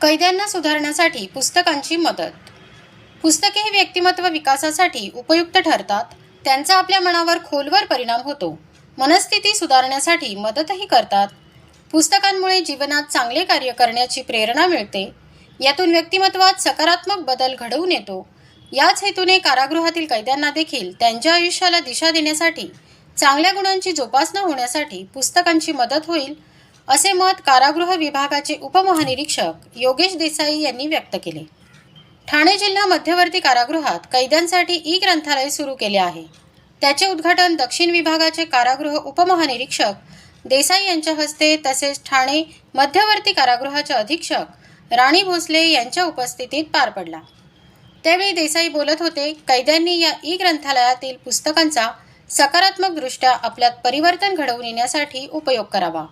कैद्यांना सुधारण्यासाठी पुस्तकांची मदत. पुस्तके हे व्यक्तिमत्व विकासासाठी उपयुक्त ठरतात. त्यांचा आपल्या मनावर खोलवर परिणाम होतो. मनस्थिती सुधारण्यासाठी मदतही करतात. पुस्तकांमुळे जीवनात चांगले कार्य करण्याची प्रेरणा मिळते. यातून व्यक्तिमत्वात सकारात्मक बदल घडवून येतो. याच हेतूने कारागृहातील कैद्यांना देखील त्यांच्या आयुष्याला दिशा देण्यासाठी, चांगल्या गुणांची जोपासना होण्यासाठी पुस्तकांची मदत होईल, असे मत कारागृह विभागाचे उपमहानिरीक्षक योगेश देसाई यांनी व्यक्त केले. ठाणे जिल्हा मध्यवर्ती कारागृहात कैद्यांसाठी ई ग्रंथालय सुरू केले आहे. त्याचे उद्घाटन दक्षिण विभागाचे कारागृह उपमहानिरीक्षक देसाई यांच्या हस्ते तसेच ठाणे मध्यवर्ती कारागृहाचे अधीक्षक राणी भोसले यांच्या उपस्थितीत पार पडला. त्यावेळी देसाई बोलत होते. कैद्यांनी या ई ग्रंथालयातील पुस्तकांचा सकारात्मकदृष्ट्या आपल्यात परिवर्तन घडवून येण्यासाठी उपयोग करावा.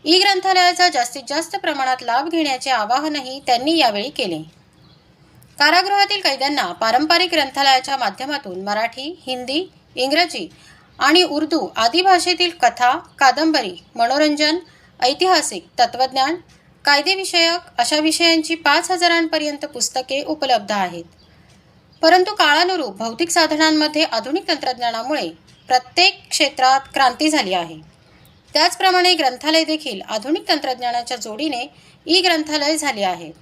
ई ग्रंथालयाचा जास्तीत जास्त प्रमाणात लाभ घेण्याचे आवाहनही त्यांनी यावेळी केले. कारागृहातील कैद्यांना पारंपरिक ग्रंथालयाच्या माध्यमातून मराठी, हिंदी, इंग्रजी आणि उर्दू आदी भाषेतील कथा, कादंबरी, मनोरंजन, ऐतिहासिक, तत्त्वज्ञान, कायदेविषयक अशा विषयांची 5,000पर्यंत पुस्तके उपलब्ध आहेत. परंतु काळानुरूप भौतिक साधनांमध्ये आधुनिक तंत्रज्ञानामुळे प्रत्येक क्षेत्रात क्रांती झाली आहे. त्याचप्रमाणे ग्रंथालय देखील आधुनिक तंत्रज्ञानाच्या जोडीने ई ग्रंथालय झाले आहेत.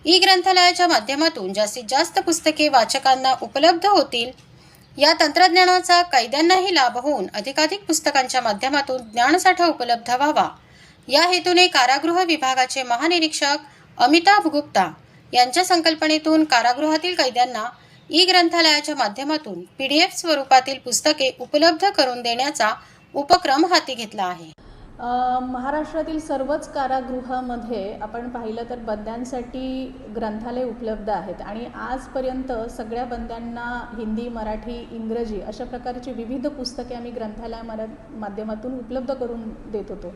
ई ग्रंथालयाच्या माध्यमातून जास्तीत जास्त पुस्तके वाचकांना उपलब्ध होतील. या तंत्रज्ञानाचा कैद्यांनाही लाभ होऊन अधिकाधिक पुस्तकांच्या माध्यमातून ज्ञानसाठा उपलब्ध व्हावा, या हेतूने कारागृह विभागाचे महानिरीक्षक अमिताभ गुप्ता यांच्या संकल्पनेतून कारागृहातील कैद्यांना ई ग्रंथालयाच्या माध्यमातून PDF स्वरूपातील पुस्तके उपलब्ध करून देण्याचा उपक्रम हाती घेतला आहे. महाराष्ट्रातील सर्वच कारागृहामध्ये आपण पाहिलं तर बंद्यांसाठी ग्रंथालय उपलब्ध आहेत आणि आजपर्यंत सगळ्या बंद्यांना हिंदी, मराठी, इंग्रजी अशा प्रकारची विविध पुस्तके आम्ही माध्यमातून उपलब्ध करून देत होतो.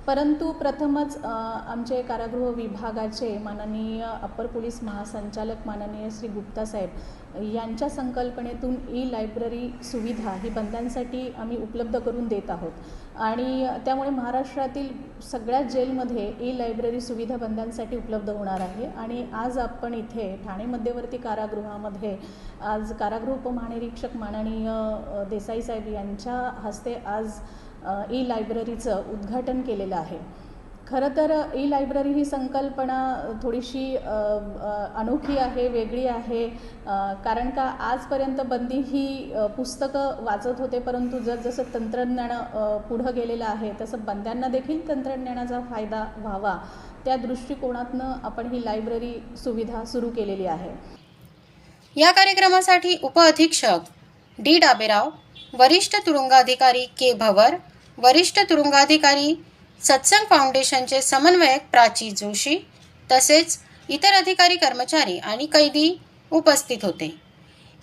परंतु प्रथमच आमचे कारागृह विभागाचे माननीय अप्पर पोलीस महासंचालक माननीय श्री गुप्ता साहेब यांच्या संकल्पनेतून ई लायब्ररी सुविधा ही बंद्यांसाठी आम्ही उपलब्ध करून देत आहोत आणि त्यामुळे महाराष्ट्रातील सगळ्या जेलमध्ये ई लायब्ररी सुविधा बंद्यांसाठी उपलब्ध होणार आहे. आणि आज आपण इथे ठाणे मध्यवर्ती कारागृहामध्ये आज कारागृह उपमहानिरीक्षक माननीय देसाई साहेब यांच्या हस्ते आज ई लायब्ररीचं उद्घाटन केलेलं आहे. खरं तर ई लायब्ररी ही संकल्पना थोडीशी अनोखी आहे, वेगळी आहे. कारण का आजपर्यंत बंदी ही पुस्तकं वाचत होते, परंतु जसं तंत्रज्ञान पुढं गेलेलं आहे तसं बंद्यांना देखील तंत्रज्ञानाचा फायदा व्हावा, त्या दृष्टिकोनातनं आपण ही लायब्ररी सुविधा सुरू केलेली आहे. या कार्यक्रमासाठी उपअधीक्षक डी डाबेराव, वरिष्ठ तुरुंगाधिकारी के भवर, वरिष्ठ तुरुंगाधिकारी सत्संग फाउंडेशनचे समन्वयक प्राची जोशी तसेच इतर अधिकारी, कर्मचारी आणि कैदी उपस्थित होते.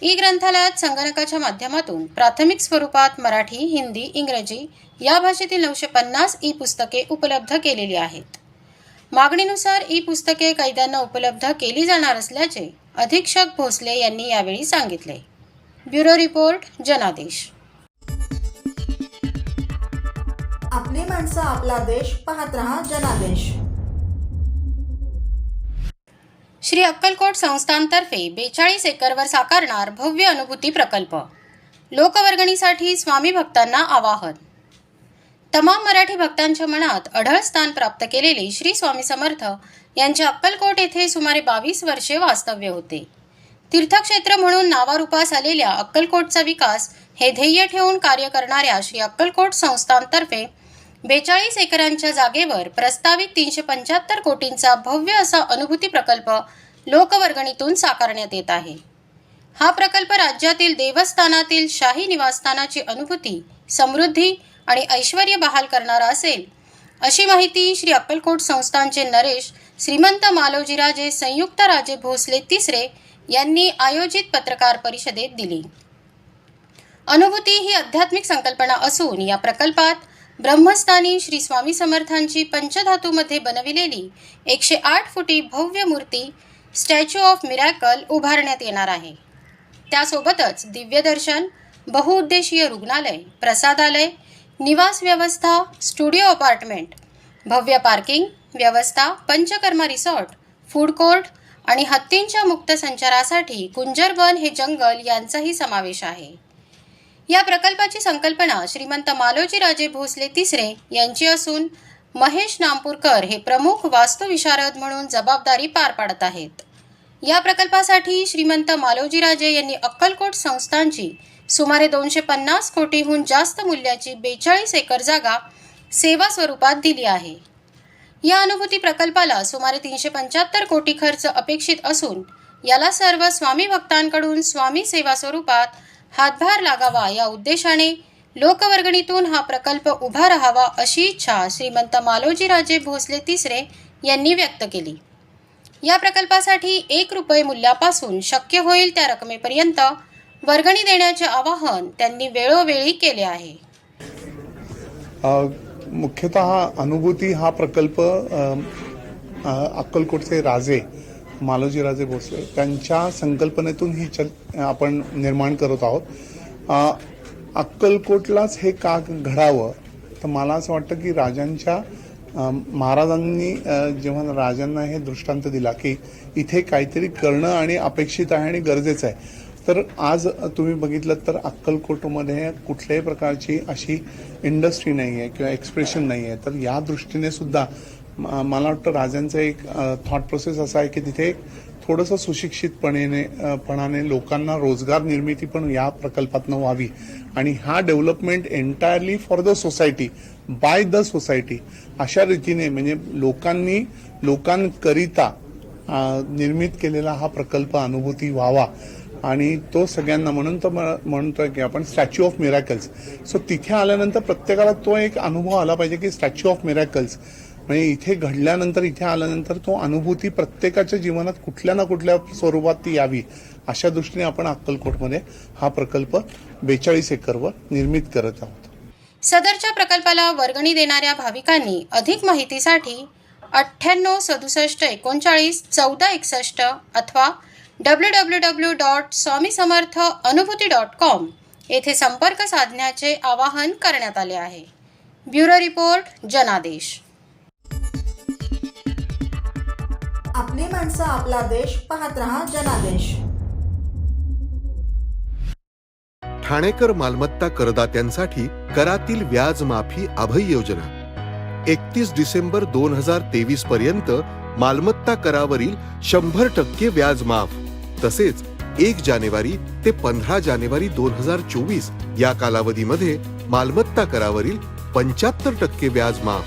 ई ग्रंथालयात संगणकाच्या माध्यमातून प्राथमिक स्वरूपात मराठी, हिंदी, इंग्रजी या भाषेतील 950 ई पुस्तके उपलब्ध केलेली आहेत. मागणीनुसार ई पुस्तके कैद्यांना उपलब्ध केली जाणार असल्याचे अधीक्षक भोसले यांनी यावेळी सांगितले. ब्युरो रिपोर्ट, जनादेश. आपली माणसं, आपला देश. पाहत रहा जनादेश. श्री अक्कलकोट संस्थानतर्फे 42 एकरवर साकारणार भव्य अनुभूती प्रकल्प. लोकवर्गणीसाठी स्वामी भक्तांना आवाहन. तमाम मराठी भक्तांच्या मनात अढळ स्थान प्राप्त केलेले श्री स्वामी समर्थ यांचे अक्कलकोट येथे सुमारे 22 वर्षे वास्तव्य होते. तीर्थक्षेत्र म्हणून नावारूपास आलेल्या अक्कलकोटचा विकास हे ध्येय ठेवून कार्य करणाऱ्या श्री अक्कलकोट संस्थानतर्फे 42 एकरांच्या जागेवर प्रस्तावित 375 कोटींचा भव्य असा अनुभूती प्रकल्प लोकवर्गणीतून साकारण्यात येत आहे. हा प्रकल्प राज्यातील देवस्थानातील शाही निवासस्थानाची अनुभूती, समृद्धी आणि ऐश्वर्य बहाल करणारा असेल, अशी माहिती श्री अक्कलकोट संस्थानचे नरेश श्रीमंत मालोजीराजे संयुक्त राजे भोसले तिसरे यांनी आयोजित पत्रकार परिषदेत दिली. अनुभूती ही आध्यात्मिक संकल्पना असून या प्रकल्पात ब्रह्मस्थानी श्री स्वामी समर्थांची पंचधातूमध्ये बनविलेली 108 फुटी भव्य मूर्ती स्टॅच्यू ऑफ मिरॅकल उभारण्यात येणार आहे. त्यासोबतच दिव्यदर्शन, बहुउद्देशीय रुग्णालय, प्रसादालय, निवास व्यवस्था, स्टुडिओ अपार्टमेंट, भव्य पार्किंग व्यवस्था, पंचकर्मा रिसॉर्ट, फूड कोर्ट आणि हत्तींच्या मुक्त संचारासाठी कुंजरवन हे जंगल यांचाही समावेश आहे. या प्रकल्पाची संकल्पना श्रीमंत मालोजीराजे भोसले तिसरे यांची असून महेश नामपूरकर हे प्रमुख वास्तुविशारद म्हणून जबाबदारी पार पाडत आहेत. या प्रकल्पासाठी श्रीमंत मालोजीराजे यांनी अक्कलकोट संस्थांची सुमारे 250 कोटीहून जास्त मूल्याची 42 एकर जागा सेवा स्वरूपात दिली आहे. या अनुभूती प्रकल्पाला सुमारे 375 कोटी खर्च अपेक्षित असून याला सर्व स्वामी भक्तांकडून स्वामी सेवा स्वरूपात हातभार लागावा या उद्देशाने लोकवर्गणीतून हा प्रकल्प उभा राहावा अशी इच्छा श्रीमंत मालोजीराजे भोसले तिसरे यांनी व्यक्त केली. या प्रकल्पासाठी 1 रुपये मूल्यापासून शक्य होईल त्या रकमेपर्यंत वर्गणी देण्याचे आवाहन त्यांनी वेळोवेळी केले आहे. मुख्यतः अनुभूती हा प्रकल्प अक्कलकोटचे राजे मालोजीराजे भोसले त्यांच्या संकल्पनेतून आपण निर्माण करत आहोत. अक्कलकोटलाच हे का घडावं, तर मला असं वाटतं की महाराजांनी जेव्हा राजांना हे दृष्टांत दिला की इथे काहीतरी करणं आणि अपेक्षित आहे आणि गरजेचं आहे, तर आज तुम्ही बघितलं तर अक्कलकोटमध्ये कुठल्याही प्रकारची अशी इंडस्ट्री नाही आहे किंवा एक्सप्रेशन नाही आहे. तर या दृष्टीने सुद्धा मला वाटतं राजांचं एक थॉट प्रोसेस असा आहे की तिथे थोडंसं सुशिक्षितपणाने लोकांना रोजगार निर्मिती पण या प्रकल्पातनं व्हावी आणि हा development entirely for the society, by the society अशा रीतीने म्हणजे लोकांकरिता निर्मित केलेला हा प्रकल्प अनुभूती व्हावा आणि तो सगळ्यांना म्हणतोय की आपण स्टॅच्यू ऑफ मिरॅकल्स. सो तिथे आल्यानंतर प्रत्येकाला तो एक अनुभव आला पाहिजे की स्टॅच्यू ऑफ मिरॅकल्स म्हणजे इथे घडल्यानंतर, इथे आल्यानंतर तो अनुभूती प्रत्येकाच्या जीवनात कुठल्या ना कुठल्या स्वरूपात ती यावी अशा दृष्टीने आपण अक्कलकोटमध्ये हा प्रकल्प 42 एकरवर निर्मित करत आहोत. सदरच्या प्रकल्पाला वर्गणी देणाऱ्या भाविकांनी अधिक माहितीसाठी 98 67 39 14 61 अथवा www.swamisamarthaanubhuti.com येथे संपर्क साधण्याचे आवाहन करण्यात आले आहे. ब्युरो रिपोर्ट, जनादेश. आपली माणसं, आपला देश, पाहत रहा जनादेश. ठाणेकर मालमत्ता करदात्यांसाठी करातील व्याज माफी अभय योजना 31 डिसेंबर 2023 पर्यंत मालमत्ता करावरील 100% व्याज माफ. तसेच 1 जानेवारी ते 15 जानेवारी 2024 या कालावधीमध्ये मालमत्ता करावरील 75% व्याज माफ.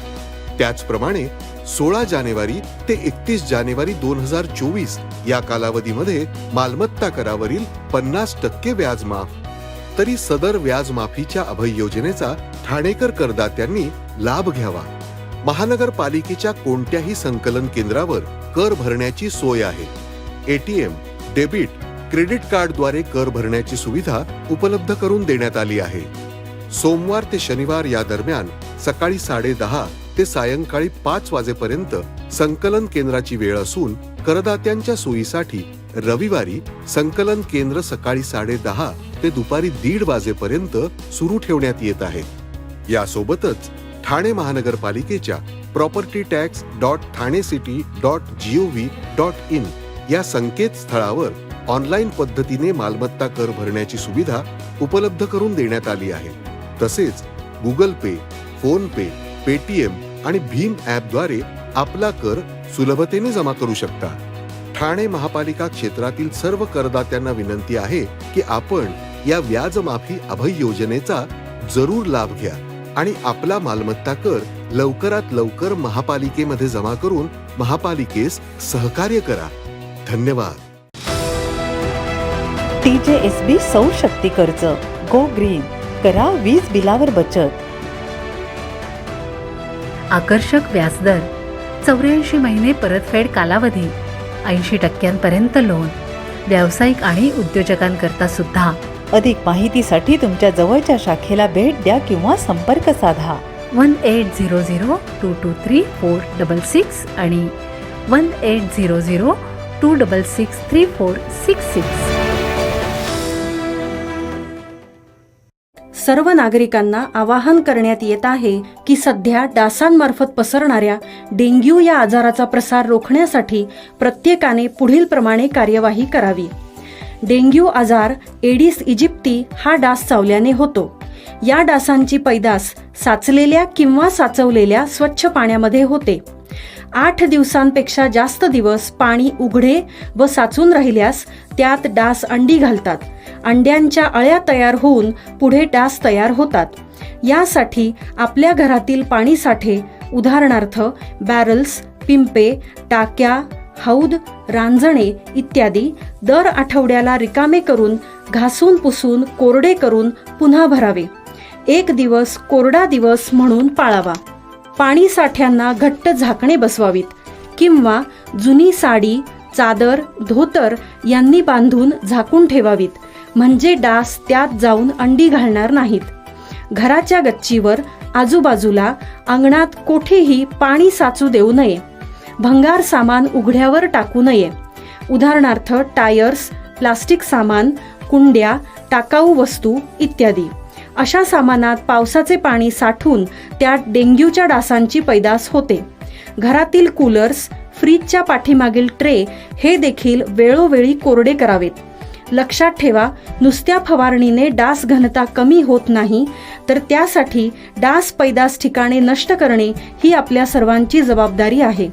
त्याचप्रमाणे 16 जानेवारी ते 31 जानेवारी 2024 या कालावधीमध्ये मालमत्ता करावरील 50% व्याज माफ. तरी सदर व्याज माफीच्या अभय योजनेचा ठाणेकर करदात्यांनी लाभ घ्यावा. महानगरपालिकेच्या कोणत्याही संकलन केंद्रावर कर भरण्याची सोय आहे. एटीएम, डेबिट, क्रेडिट कार्डद्वारे कर भरण्याची सुविधा उपलब्ध करून देण्यात आली आहे. सोमवार ते शनिवार या दरम्यान सकाळी 10:30 ते सायंकाळी 5 वाजेपर्यंत संकलन केंद्राची वेळ असून करदात्यांच्या सोयीसाठी रविवारी संकलन केंद्र सकाळी 10:30 ते दुपारी 1:30 वाजेपर्यंत सुरू ठेवण्यात येत आहे. यासोबतच ठाणे महानगरपालिकेच्या propertytax.thanecity.gov.in या संकेतस्थळावर ऑनलाईन पद्धतीने मालमत्ता कर भरण्याची सुविधा उपलब्ध करून देण्यात आली आहे. तसेच गुगल पे, फोन पे, पेटीएम आणि भीम ॲपद्वारे आपला कर सुलभतेने जमा करू शकता. ठाणे महापालिका क्षेत्रातील सर्व करदात्यांना विनंती आहे की आपण या व्याज माफी अभय योजनेचा जरूर लाभ घ्या आणि आपला मालमत्ता कर लवकरात लवकर महापालिकेमध्ये जमा करून महापालिकेस सहकार्य करा. धन्यवाद. TJSB सौर शक्ती कर्ज, गो ग्रीन, करा वीज बिलावर बचत. आकर्षक व्याजदर, 84 महिने परतफेड कालावधी, 80% लोन. व्यावसायिक आणि उद्योजकांकरता सुद्धा अधिक माहितीसाठी तुमच्या जवळच्या शाखेला भेट द्या किंवा संपर्क साधा. 1800-223-466 आणि 1800-266-3466. सर्व नागरिकांना आवाहन करण्यात येत आहे की सध्या डासांमार्फत पसरणाऱ्या डेंग्यू या आजाराचा प्रसार रोखण्यासाठी प्रत्येकाने पुढील प्रमाणे कार्यवाही करावी. डेंग्यू आजार एडिस इजिप्ती हा डास चावल्याने होतो. या डासांची पैदास साचलेल्या किंवा साचवलेल्या स्वच्छ पाण्यामध्ये होते. 8 दिवसांपेक्षा जास्त दिवस पाणी उघडे व साचून राहिल्यास त्यात डास अंडी घालतात. अंड्यांच्या अळ्या तयार होऊन पुढे डास तयार होतात. यासाठी आपल्या घरातील पाणी साठे उदाहरणार्थ बॅरल्स, पिंपे, टाक्या, हौद, रांजणे इत्यादी दर आठवड्याला रिकामे करून घासून पुसून कोरडे करून पुन्हा भरावे. 1 दिवस कोरडा दिवस म्हणून पाळावा. पाणी साठ्यांना घट्ट झाकणे बसवावीत किंवा जुनी साडी, चादर, धोतर यांनी बांधून झाकून ठेवावीत, म्हणजे डास त्यात जाऊन अंडी घालणार नाहीत. घराच्या गच्चीवर, आजूबाजूला, अंगणात कोठेही पाणी साचू देऊ नये. भंगार सामान उघड्यावर टाकू नये. उदाहरणार्थ टायर्स, प्लास्टिक सामान, कुंड्या, टाकाऊ वस्तू इत्यादी. अशा सामानात पावसाचे पाणी साठून त्यात डेंग्यूच्या डासांची पैदास होते. घरातील कूलर्स, फ्रीजच्या पाठीमागील ट्रे हे देखील वेळोवेळी कोरडे करावेत. लक्षात ठेवा, नुसत्या फवारणीने डास घनता कमी होत नाही, तर त्यासाठी डास पैदास ठिकाणे नष्ट करणे ही आपल्या सर्वांची जबाबदारी आहे.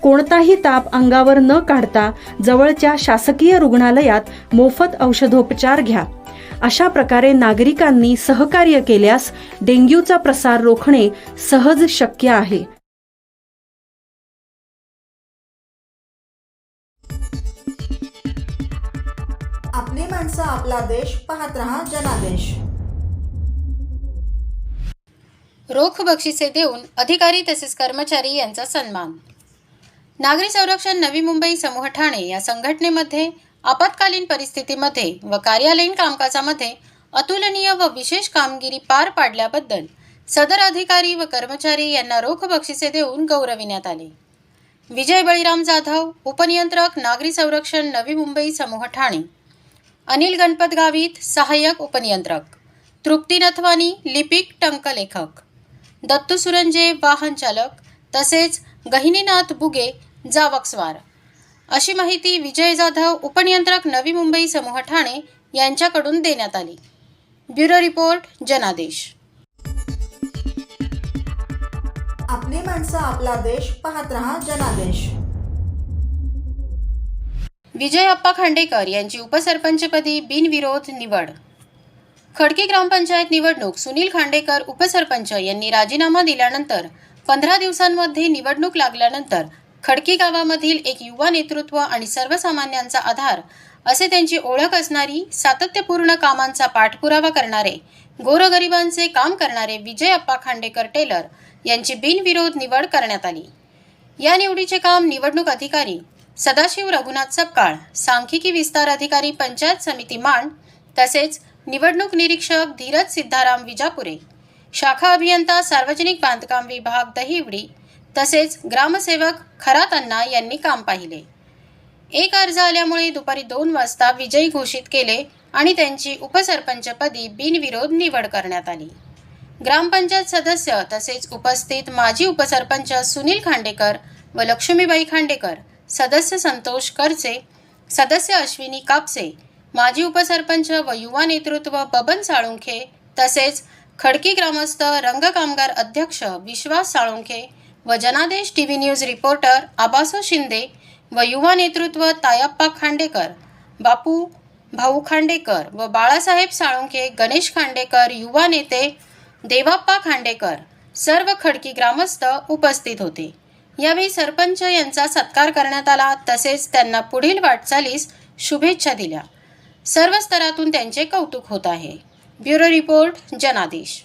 कोणताही ताप अंगावर न काढता जवळच्या शासकीय रुग्णालयात मोफत औषधोपचार घ्या. अशा प्रकारे नागरिकांनी सहकार्य केल्यास डेंग्यूचा प्रसार रोखणे सहज शक्य आहे. आपली माणसं आपला देश, पाहत रहा जनादेश. रोख बक्षिसे देऊन अधिकारी तसेच कर्मचारी यांचा सन्मान. नागरी संरक्षण नवी मुंबई समूह ठाणे या संघटनेमध्ये आपत्कालीन परिस्थितीमध्ये व कार्यालयीन कामकाजामध्ये अतुलनीय व विशेष कामगिरी पार पाडल्याबद्दल सदर अधिकारी व कर्मचारी यांना रोख बक्षिसे देऊन गौरविण्यात आले. विजय बळीराम जाधव, उपनियंत्रक नागरी संरक्षण नवी मुंबई समूह ठाणे. अनिल गणपत गावित, सहाय्यक उपनियंत्रक. तृप्ती नथवानी, लिपिक टंकलेखक. दत्तू सुरंजे, वाहन चालक. तसेच गहिनीनाथ बुगे, जावकस्वार. अशी माहिती विजय जाधव, उपनियंत्रक नवी मुंबई समूह ठाणे यांच्याकडून देण्यात आली. ब्युरो रिपोर्ट, जनादेश. आपली माणसं आपला देश, पाहत रहा जनादेश. विजय अप्पा खांडेकर यांची उपसरपंचपदी बिनविरोध निवड. खडकी ग्रामपंचायत निवडणूक सुनील खांडेकर उपसरपंच यांनी राजीनामा दिल्यानंतर 15 दिवसांमध्ये निवडणूक लागल्यानंतर खडकी गावामधील एक युवा नेतृत्व आणि सर्वसामान्यांचा आधार असे त्यांची ओळख असणारी, सातत्यपूर्ण कामांचा पाठपुरावा करणारे, गोरगरिबांचे काम करणारे विजय अप्पा खांडेकर टेलर यांची बिनविरोध निवड करण्यात आली. या निवडीचे काम निवडणूक अधिकारी सदाशिव रघुनाथ सपकाळ, सांख्यिकी विस्तार अधिकारी पंचायत समिती माण, तसेच निवडणूक निरीक्षक धीरज सिद्धाराम विजापुरे, शाखा अभियंता सार्वजनिक बांधकाम विभाग दहिवडी, तसेच ग्रामसेवक खरात अण्णा यांनी काम पाहिले. एक अर्ज आल्यामुळे दुपारी 2 वाजता विजयी घोषित केले आणि त्यांची उपसरपंचपदी बिनविरोध निवड करण्यात आली. ग्रामपंचायत सदस्य तसेच उपस्थित माजी उपसरपंच सुनील खांडेकर व लक्ष्मीबाई खांडेकर, सदस्य संतोष करचे, सदस्य अश्विनी कापसे, माजी उपसरपंच व युवा नेतृत्व बबन साळुंखे, तसेच खडकी ग्रामस्थ रंगकामगार अध्यक्ष विश्वास साळुंखे व जनादेश TV news reporter Abaso Shinde व युवा नेतृत्व तायप्पा खांडेकर, बापू भाऊ खांडेकर व बाळासाहेब साळुंखे, गणेश खांडेकर, युवा नेते देवाप्पा खांडेकर, सर्व खडकी ग्रामस्थ उपस्थित होते. यावेळी सरपंच यांचा सत्कार करण्यात आला, तसेच त्यांना पुढील वाटचालीस शुभेच्छा दिल्या. सर्व स्तरातून त्यांचे कौतुक होत आहे. ब्युरो रिपोर्ट, जनादेश.